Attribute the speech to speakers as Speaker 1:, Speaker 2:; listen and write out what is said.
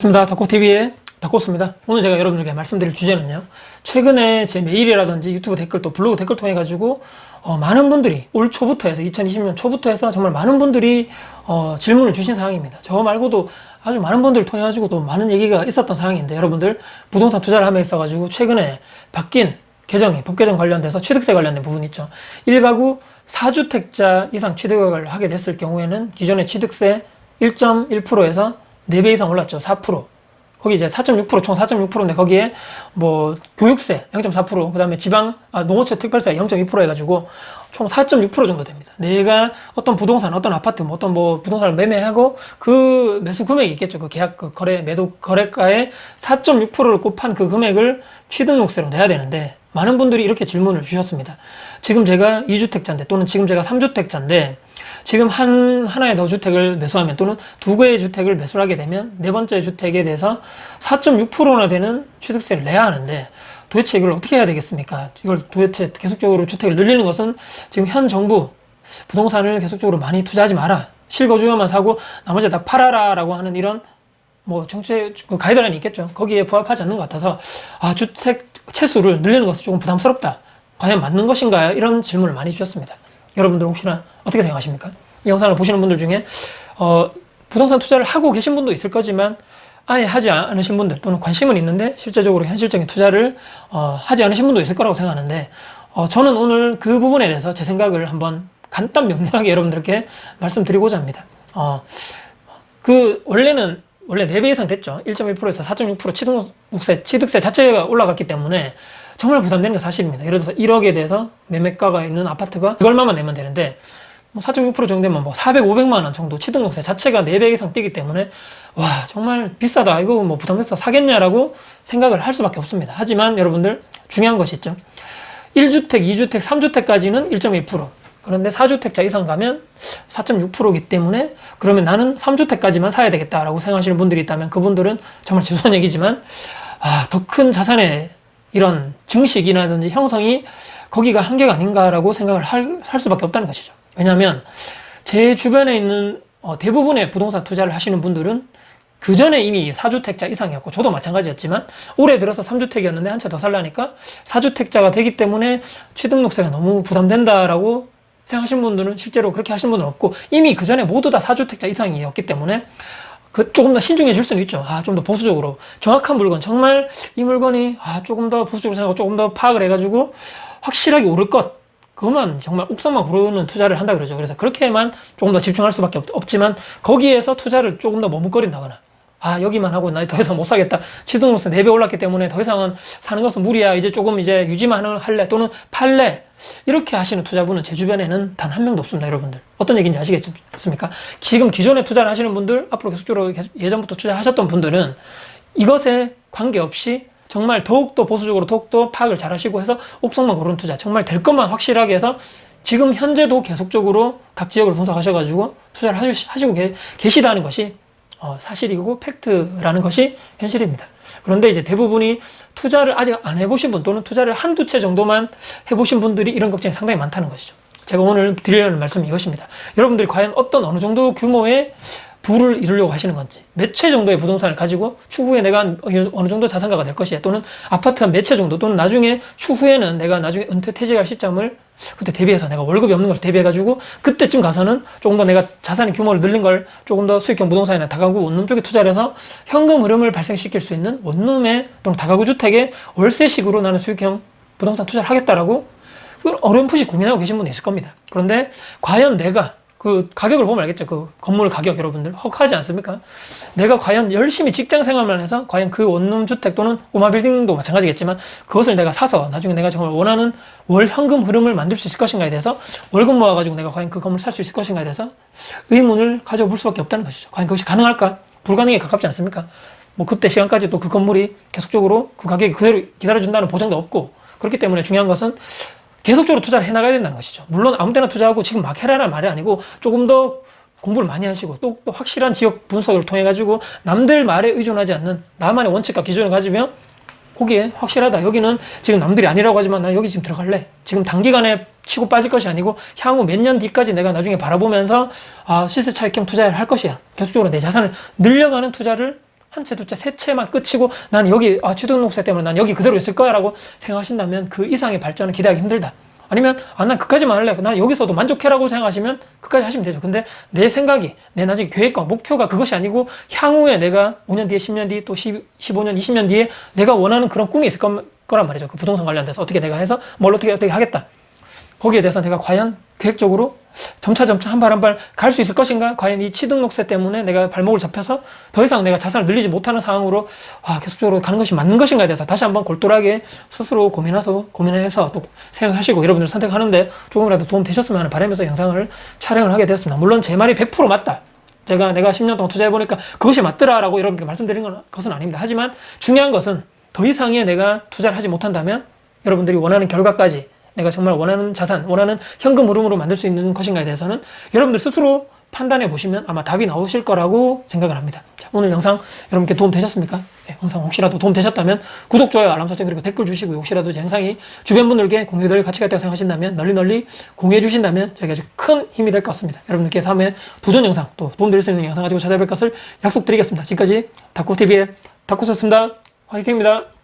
Speaker 1: 반갑습니다. 닥코TV의 닥코스입니다. 오늘 제가 여러분들께 말씀드릴 주제는요, 최근에 제 메일이라든지 유튜브 댓글 또 블로그 댓글 통해 가지고 많은 분들이 올 초부터 해서 2020년 초부터 해서 정말 많은 분들이 질문을 주신 사항입니다. 저 말고도 아주 많은 분들을 통해 가지고 또 많은 얘기가 있었던 사항인데, 여러분들 부동산 투자를 함에 있어 가지고 최근에 바뀐 개정이 법 개정 관련돼서 취득세 관련된 부분이 있죠. 1가구 4주택자 이상 취득을 하게 됐을 경우에는 기존의 취득세 1.1%에서 4배 이상 올랐죠. 4%. 거기 이제 4.6%, 총 4.6%인데 거기에 뭐 교육세 0.4%, 그 다음에 농어촌 특별세 0.2% 해가지고 총 4.6% 정도 됩니다. 내가 어떤 부동산, 어떤 아파트, 어떤 부동산을 매매하고 그 매수 금액이 있겠죠. 그 계약, 그 거래가의 4.6%를 곱한 그 금액을 취등록세로 내야 되는데, 많은 분들이 이렇게 질문을 주셨습니다. 지금 제가 2주택자인데, 또는 지금 제가 3주택자인데, 지금 하나의 더 주택을 매수하면, 또는 두 개의 주택을 매수를 하게 되면 네 번째 주택에 대해서 4.6%나 되는 취득세를 내야 하는데, 도대체 이걸 어떻게 해야 되겠습니까? 이걸 도대체 계속적으로 주택을 늘리는 것은 지금 현 정부 부동산을 계속적으로 많이 투자하지 마라, 실거주요만 사고 나머지 다 팔아라 라고 하는 이런 정책 가이드라인이 있겠죠. 거기에 부합하지 않는 것 같아서, 주택 채수를 늘리는 것은 조금 부담스럽다, 과연 맞는 것인가요? 이런 질문을 많이 주셨습니다. 여러분들 혹시나 어떻게 생각하십니까? 이 영상을 보시는 분들 중에 부동산 투자를 하고 계신 분도 있을 거지만, 아예 하지 않으신 분들, 또는 관심은 있는데 실제적으로 현실적인 투자를 하지 않으신 분도 있을 거라고 생각하는데, 저는 오늘 그 부분에 대해서 제 생각을 한번 간단 명료하게 여러분들께 말씀드리고자 합니다. 원래 4배 이상 됐죠. 1.1%에서 4.6% 취득세 자체가 올라갔기 때문에 정말 부담되는 게 사실입니다. 예를 들어서 1억에 대해서 매매가가 있는 아파트가 얼마만 내면 되는데, 4.6% 정도 되면 400, 500만 원 정도 취등록세 자체가 4배 이상 뛰기 때문에, 와, 정말 비싸다, 이거 부담돼서 사겠냐라고 생각을 할 수밖에 없습니다. 하지만 여러분들, 중요한 것이 있죠. 1주택, 2주택, 3주택까지는 1.1%. 그런데 4주택자 이상 가면 4.6%이기 때문에, 그러면 나는 3주택까지만 사야 되겠다라고 생각하시는 분들이 있다면, 그분들은 정말 죄송한 얘기지만, 더 큰 자산의 이런 증식이라든지 형성이 거기가 한계가 아닌가라고 생각을 할 수밖에 없다는 것이죠. 왜냐하면 제 주변에 있는 대부분의 부동산 투자를 하시는 분들은 그 전에 이미 4주택자 이상이었고, 저도 마찬가지였지만 올해 들어서 3주택이었는데 한 채 더 살라니까 4주택자가 되기 때문에 취등록세가 너무 부담된다라고 생각하시는 분들은, 실제로 그렇게 하시는 분은 없고, 이미 그 전에 모두 다 4주택자 이상이었기 때문에 조금 더 신중해질 수는 있죠. 좀 더 보수적으로 정확한 물건, 정말 이 물건이 조금 더 보수적으로 생각하고 조금 더 파악을 해가지고 확실하게 오를 것, 그것만 정말 옥상만 고르는 투자를 한다 그러죠. 그래서 그렇게만 조금 더 집중할 수밖에 없지만, 거기에서 투자를 조금 더 머뭇거린다거나, 여기만 하고 나 더 이상 못 사겠다, 취등록세 4배 올랐기 때문에 더 이상은 사는 것은 무리야, 이제 유지만 할래, 또는 팔래, 이렇게 하시는 투자분은 제 주변에는 단 한 명도 없습니다. 여러분들 어떤 얘기인지 아시겠습니까? 지금 기존에 투자를 하시는 분들, 앞으로 계속적으로 예전부터 투자하셨던 분들은 이것에 관계없이 정말 더욱더 보수적으로, 더욱더 파악을 잘 하시고 해서 옥상만 고르는 투자, 정말 될 것만 확실하게 해서 지금 현재도 계속적으로 각 지역을 분석하셔가지고 투자를 하시고 계시다는 것이 사실이고 팩트라는 것이 현실입니다. 그런데 이제 대부분이 투자를 아직 안 해보신 분, 또는 투자를 한두 채 정도만 해보신 분들이 이런 걱정이 상당히 많다는 것이죠. 제가 오늘 드리려는 말씀은 이것입니다. 여러분들이 과연 어느 정도 규모의 부를 이루려고 하시는 건지, 몇 채 정도의 부동산을 가지고 추후에 내가 어느 정도 자산가가 될 것이야, 또는 아파트 한 몇 채 정도, 또는 나중에 추후에는 내가 나중에 은퇴 퇴직할 시점을 그때 대비해서, 내가 월급이 없는 걸 대비해가지고 그때쯤 가서는 조금 더 내가 자산의 규모를 늘린 걸 조금 더 수익형 부동산이나 다가구 원룸 쪽에 투자를 해서 현금 흐름을 발생시킬 수 있는 원룸에, 또는 다가구 주택에 월세식으로 나는 수익형 부동산 투자를 하겠다라고 어렴풋이 고민하고 계신 분이 있을 겁니다. 그런데 과연 내가 그 가격을 보면 알겠죠. 그 건물 가격, 여러분들 혹하지 않습니까? 내가 과연 열심히 직장 생활만 해서 과연 그 원룸 주택, 또는 꼬마 빌딩도 마찬가지겠지만, 그것을 내가 사서 나중에 내가 정말 원하는 월 현금 흐름을 만들 수 있을 것인가에 대해서, 월급 모아가지고 내가 과연 그 건물 살 수 있을 것인가에 대해서 의문을 가져볼 수밖에 없다는 것이죠. 과연 그것이 가능할까? 불가능에 가깝지 않습니까? 그때 시간까지 또 그 건물이 계속적으로 그 가격이 그대로 기다려준다는 보장도 없고, 그렇기 때문에 중요한 것은 계속적으로 투자를 해나가야 된다는 것이죠. 물론 아무 때나 투자하고 지금 막 해라는 말이 아니고, 조금 더 공부를 많이 하시고, 또 확실한 지역 분석을 통해 가지고 남들 말에 의존하지 않는 나만의 원칙과 기준을 가지면, 거기에 확실하다, 여기는 지금 남들이 아니라고 하지만 나 여기 지금 들어갈래, 지금 단기간에 치고 빠질 것이 아니고 향후 몇 년 뒤까지 내가 나중에 바라보면서 시세 차익형 투자를 할 것이야, 계속적으로 내 자산을 늘려가는 투자를 한 채, 두 채, 세 채만 끝이고 난 여기 취등록세 때문에 난 여기 그대로 있을 거야 라고 생각하신다면 그 이상의 발전을 기대하기 힘들다. 아니면 난 그까지만 할래. 난 여기서도 만족해라고 생각하시면 그까지 하시면 되죠. 근데 내 생각이, 내 나중에 계획과 목표가 그것이 아니고 향후에 내가 5년 뒤에, 10년 뒤에, 또 15년, 20년 뒤에 내가 원하는 그런 꿈이 있을 거란 말이죠. 그 부동산 관련돼서 어떻게 내가 해서 뭘 어떻게 하겠다. 거기에 대해서 내가 과연 계획적으로 점차 한 발 한 발 갈 수 있을 것인가? 과연 이 취등록세 때문에 내가 발목을 잡혀서 더 이상 내가 자산을 늘리지 못하는 상황으로 계속적으로 가는 것이 맞는 것인가에 대해서 다시 한번 골똘하게 스스로 고민해서 또 생각하시고 여러분들 선택하는데 조금이라도 도움 되셨으면 하는 바람에서 영상을 촬영을 하게 되었습니다. 물론 제 말이 100% 맞다. 내가 10년 동안 투자해보니까 그것이 맞더라라고 여러분께 말씀드린 것은 아닙니다. 하지만 중요한 것은 더 이상의 내가 투자를 하지 못한다면 여러분들이 원하는 결과까지 내가 정말 원하는 자산, 원하는 현금 흐름으로 만들 수 있는 것인가에 대해서는 여러분들 스스로 판단해 보시면 아마 답이 나오실 거라고 생각을 합니다. 자, 오늘 영상 여러분께 도움 되셨습니까? 네, 영상 혹시라도 도움 되셨다면 구독, 좋아요, 알람 설정 그리고 댓글 주시고 혹시라도 제 영상이 주변 분들께 공유될 가치가 있다고 생각하신다면 널리 공유해 주신다면 저희가 아주 큰 힘이 될 것 같습니다. 여러분들께 다음에 도전 영상 또 도움 드릴 수 있는 영상 가지고 찾아뵐 것을 약속드리겠습니다. 지금까지 다쿠TV의 다쿠였습니다. 화이팅입니다.